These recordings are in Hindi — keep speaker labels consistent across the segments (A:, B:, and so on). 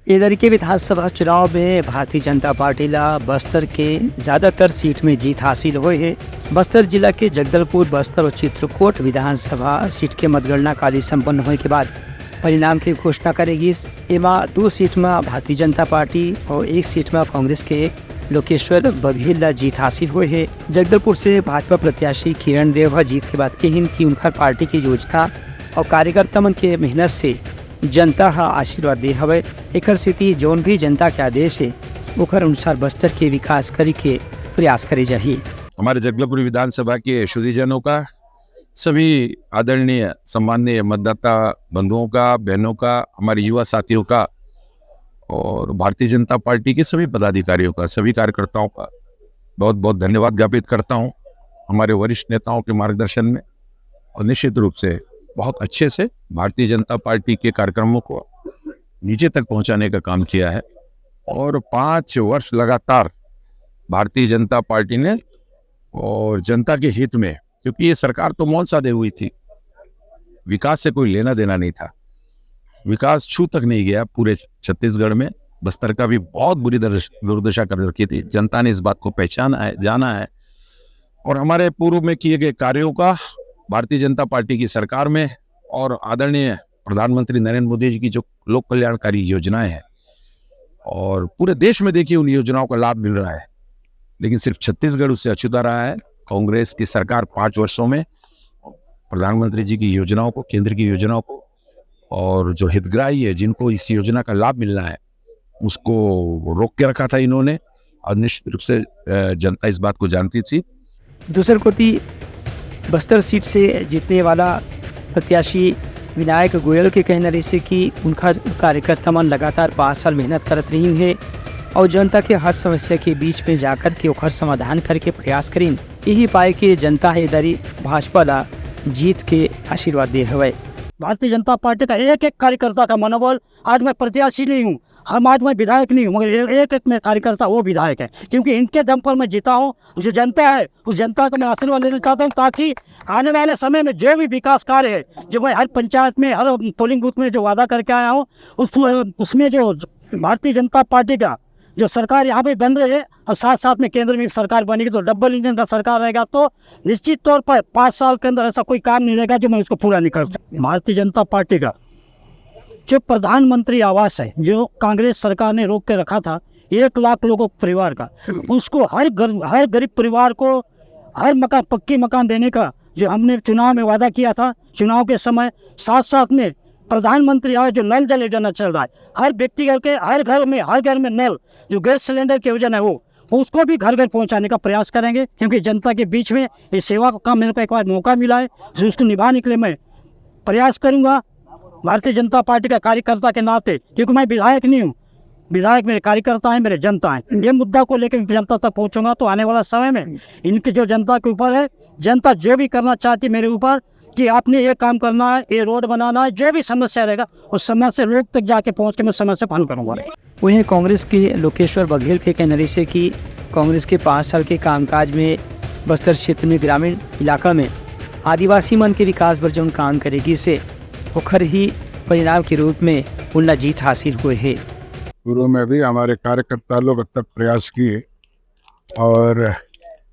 A: इधर के विधानसभा चुनाव में भारतीय जनता पार्टी ला बस्तर के ज़्यादातर सीट में जीत हासिल हुई है। बस्तर जिला के जगदलपुर, बस्तर और चित्रकूट विधानसभा सीट के मतगणना कार्य संपन्न होने के बाद परिणाम की घोषणा करेगी। एमा 2 सीट में भारतीय जनता पार्टी और 1 सीट में कांग्रेस के लोकेश्वर बघेल ला जीत हासिल हुई है। जगदलपुर से भाजपा प्रत्याशी किरण देव जीत के बाद कहीं कि उनका पार्टी की योजना और कार्यकर्ता मन के मेहनत से जनता आशीर्वाद दे हवे। एकर स्थिति जोन भी जनता के आदेश है ओकर अनुसार बस्तर के विकास करे के प्रयास करे जाही।
B: हमारे जगदलपुर विधानसभा के शुद्धिजनों का, सभी आदरणीय सम्माननीय मतदाता बंधुओं का, बहनों का, हमारे युवा साथियों का और भारतीय जनता पार्टी के सभी पदाधिकारियों का, सभी कार्यकर्ताओं का बहुत बहुत धन्यवाद ज्ञापित करता हूं हमारे वरिष्ठ नेताओं के मार्गदर्शन में। और निश्चित रूप से बहुत अच्छे से भारतीय जनता पार्टी के कार्यक्रमों को नीचे तक पहुंचाने का काम किया है। और 5 वर्ष लगातार भारतीय जनता पार्टी ने और जनता के हित में, क्योंकि ये सरकार तो मौन साधे हुई थी, विकास से कोई लेना देना नहीं था, विकास छू तक नहीं गया पूरे छत्तीसगढ़ में। बस्तर का भी बहुत बुरी दुर्दशा कर रखी थी। जनता ने इस बात को पहचाना है, जाना है और हमारे पूर्व में किए गए कार्यों का भारतीय जनता पार्टी की सरकार में और आदरणीय प्रधानमंत्री नरेंद्र मोदी जी की जो लोक कल्याणकारी योजनाएं हैं और पूरे देश में देखिए उन योजनाओं का लाभ मिल रहा है, लेकिन सिर्फ छत्तीसगढ़ उससे अछूता रहा है। कांग्रेस की सरकार 5 वर्षों में प्रधानमंत्री जी की योजनाओं को, केंद्र की योजनाओं को और जो हितग्राही है जिनको इस योजना का लाभ मिलना है उसको रोक के रखा था इन्होंने। और निश्चित रूप से जनता इस बात को जानती थी।
A: दूसरी कोटी बस्तर सीट से जीतने वाला प्रत्याशी विनायक गोयल के कहना रही से कि उनका कार्यकर्ता मन लगातार 5 साल मेहनत करत रही है और जनता के हर समस्या के बीच में जाकर के ओकर समाधान करके प्रयास करें। यही पाए कि जनता है इधर भाजपा ला जीत के आशीर्वाद दे हवे।
C: भारतीय जनता पार्टी का एक एक कार्यकर्ता का मनोबल, आज मैं प्रत्याशी नहीं हूँ, आज मैं विधायक नहीं हूँ, मगर एक एक में कार्यकर्ता वो विधायक है, क्योंकि इनके दम पर मैं जीता हूँ। जो जनता है उस जनता का मैं आशीर्वाद लेना चाहता हूँ, ताकि आने वाले समय में जो भी विकास कार्य है, जो मैं हर पंचायत में, हर पोलिंग बूथ में जो वादा करके आया हूँ, उसमें जो भारतीय जनता पार्टी का जो सरकार यहाँ पे बन रही है और साथ साथ में केंद्र में सरकार बनेगी तो डबल इंजन का सरकार रहेगा, तो निश्चित तौर पर 5 साल के अंदर ऐसा कोई काम नहीं रहेगा जो मैं उसको पूरा नहीं कर सकता। भारतीय जनता पार्टी का जो प्रधानमंत्री आवास है, जो कांग्रेस सरकार ने रोक के रखा था 1 लाख लोगों के परिवार का, उसको हर गरीब परिवार को हर मकान, पक्की मकान देने का जो हमने चुनाव में वादा किया था, चुनाव के समय साथ साथ में प्रधानमंत्री आवास जो नल जल योजना चल रहा है, हर व्यक्ति के हर घर में नल, जो गैस सिलेंडर की योजना है वो उसको भी घर घर पहुंचाने का प्रयास करेंगे, क्योंकि जनता के बीच में इस सेवा का मेरे को एक बार मौका मिला है, उसको निभाने के लिए मैं प्रयास करूंगा भारतीय जनता पार्टी का कार्यकर्ता के नाते, क्योंकि मैं विधायक नहीं हूँ, विधायक मेरे कार्यकर्ता हैं, मेरे जनता हैं। ये मुद्दा को लेकर जनता तक पहुँचूंगा तो आने वाला समय में इनके जो जनता के ऊपर है, जनता जो भी करना चाहती है मेरे ऊपर कि आपने ये काम करना है, ये रोड बनाना है, जो भी समस्या रहेगा उस समस्या लोग तक जाके पहुँच के मैं समस्या हल करूँगा।
A: वहीं कांग्रेस के लोकेश्वर बघेल के कहने से कि कांग्रेस के 5 साल के कामकाज में बस्तर क्षेत्र में ग्रामीण इलाका में आदिवासी मन के विकास पर जो काम करेगी से ओखर ही परिणाम के रूप में उन्हें जीत हासिल हुए है।
D: पूर्व में भी हमारे कार्यकर्ता लोग अब तक प्रयास किए और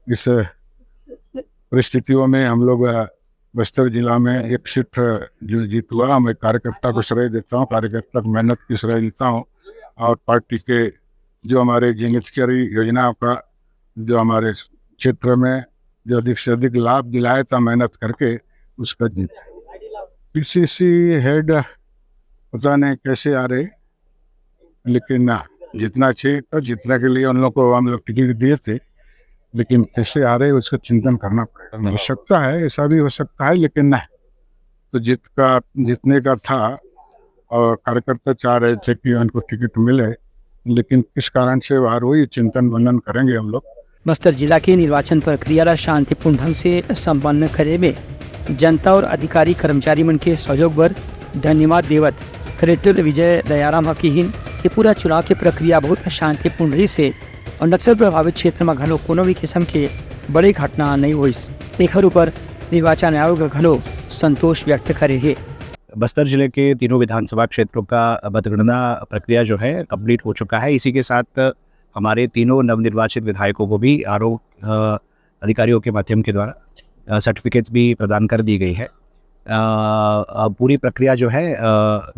D: इस परिस्थितियों में हम लोग बस्तर जिला में 1 सीट जो जीत हुआ, मैं कार्यकर्ता को श्रेय देता हूँ, कार्यकर्ता की मेहनत की श्रेय देता हूँ और पार्टी के जो हमारे जनहितकारी योजनाओं का जो हमारे क्षेत्र में जो अधिक से अधिक लाभ दिलाया था मेहनत करके, उसका जीत। पीसीसी हेड पता नहीं कैसे आ रहे, लेकिन जितना चाहिए था, जितना के लिए उन लोग को हम लोग टिकट दिए थे, लेकिन कैसे आ रहे उसका चिंतन करना पड़ेगा। हो सकता है ऐसा भी हो सकता है, लेकिन नहीं तो जितने का था और कार्यकर्ता चाह रहे थे कि उनको टिकट मिले, लेकिन किस कारण से बाहर हुई, चिंतन मनन करेंगे हम लोग।
A: बस्तर जिला की निर्वाचन प्रक्रिया शांतिपूर्ण ढंग से संपन्न करे में जनता और अधिकारी कर्मचारी मन के सहयोग पर धन्यवाद देवत कलेक्टर विजय दयाराम हकीहिन कि पूरा चुनाव की प्रक्रिया बहुत शांतिपूर्ण रही से और नक्सल प्रभावित क्षेत्र में घनो कोनो भी किस्म के बड़ी घटना नहीं हुई। एकर ऊपर निर्वाचन आयोग घनो संतोष व्यक्त करे है।
E: बस्तर जिले के तीनों विधानसभा क्षेत्रों का मतगणना प्रक्रिया जो है कंप्लीट हो चुका है। इसी के साथ हमारे तीनों नवनिर्वाचित विधायकों को भी आरओ अधिकारियों के माध्यम के द्वारा सर्टिफिकेट्स भी प्रदान कर दी गई है। पूरी प्रक्रिया जो है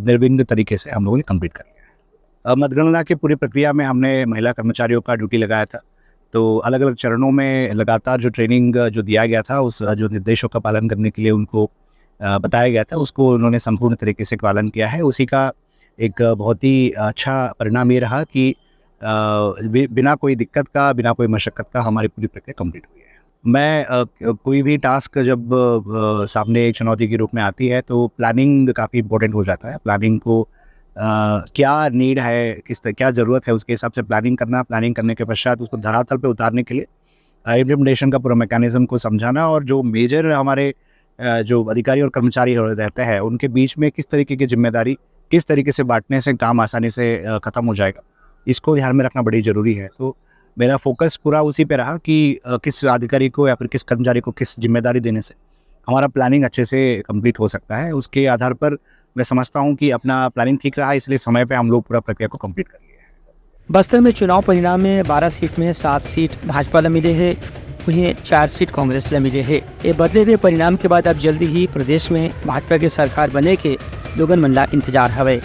E: निर्विघ्न तरीके से हम लोगों ने कंप्लीट कर लिया है। मतगणना की पूरी प्रक्रिया में हमने महिला कर्मचारियों का ड्यूटी लगाया था, तो अलग अलग चरणों में लगातार जो ट्रेनिंग जो दिया गया था, उस जो निर्देशों का पालन करने के लिए उनको बताया गया था, उसको उन्होंने संपूर्ण तरीके से पालन किया है। उसी का एक बहुत ही अच्छा परिणाम ये रहा कि बिना कोई दिक्कत का, बिना कोई मशक्क़त का हमारी पूरी प्रक्रिया कंप्लीट हुई है। मैं कोई भी टास्क जब सामने एक चुनौती के रूप में आती है तो प्लानिंग काफ़ी इंपॉर्टेंट हो जाता है। प्लानिंग को क्या नीड है, क्या ज़रूरत है, उसके हिसाब से प्लानिंग करना, प्लानिंग करने के पश्चात उसको धरातल पे उतारने के लिए इम्प्लीमेंटेशन का पूरा मैकेनिज्म को समझाना, और जो मेजर हमारे जो अधिकारी और कर्मचारी रहते हैं उनके बीच में किस तरीके की जिम्मेदारी किस तरीके से बांटने से काम आसानी से ख़त्म हो जाएगा, इसको ध्यान में रखना बड़ी ज़रूरी है। तो मेरा फोकस पूरा उसी पे रहा कि किस अधिकारी को या फिर किस कर्मचारी को किस जिम्मेदारी देने से हमारा प्लानिंग अच्छे से कंप्लीट हो सकता है। उसके आधार पर मैं समझता हूँ कि अपना प्लानिंग ठीक रहा, इसलिए समय पे हम लोग पूरा प्रक्रिया को कंप्लीट कर लिए हैं।
A: बस्तर में चुनाव परिणाम में 12 सीट में 7 सीट भाजपा ला मिले हैं, उन्हें 4 सीट कांग्रेस ला मिले हैं। ये बदले हुए परिणाम के बाद अब जल्दी ही प्रदेश में भाजपा की सरकार बने के लोगन मन ला इंतजार हवे।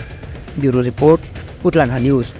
A: Bureau report, Uttarakhand news.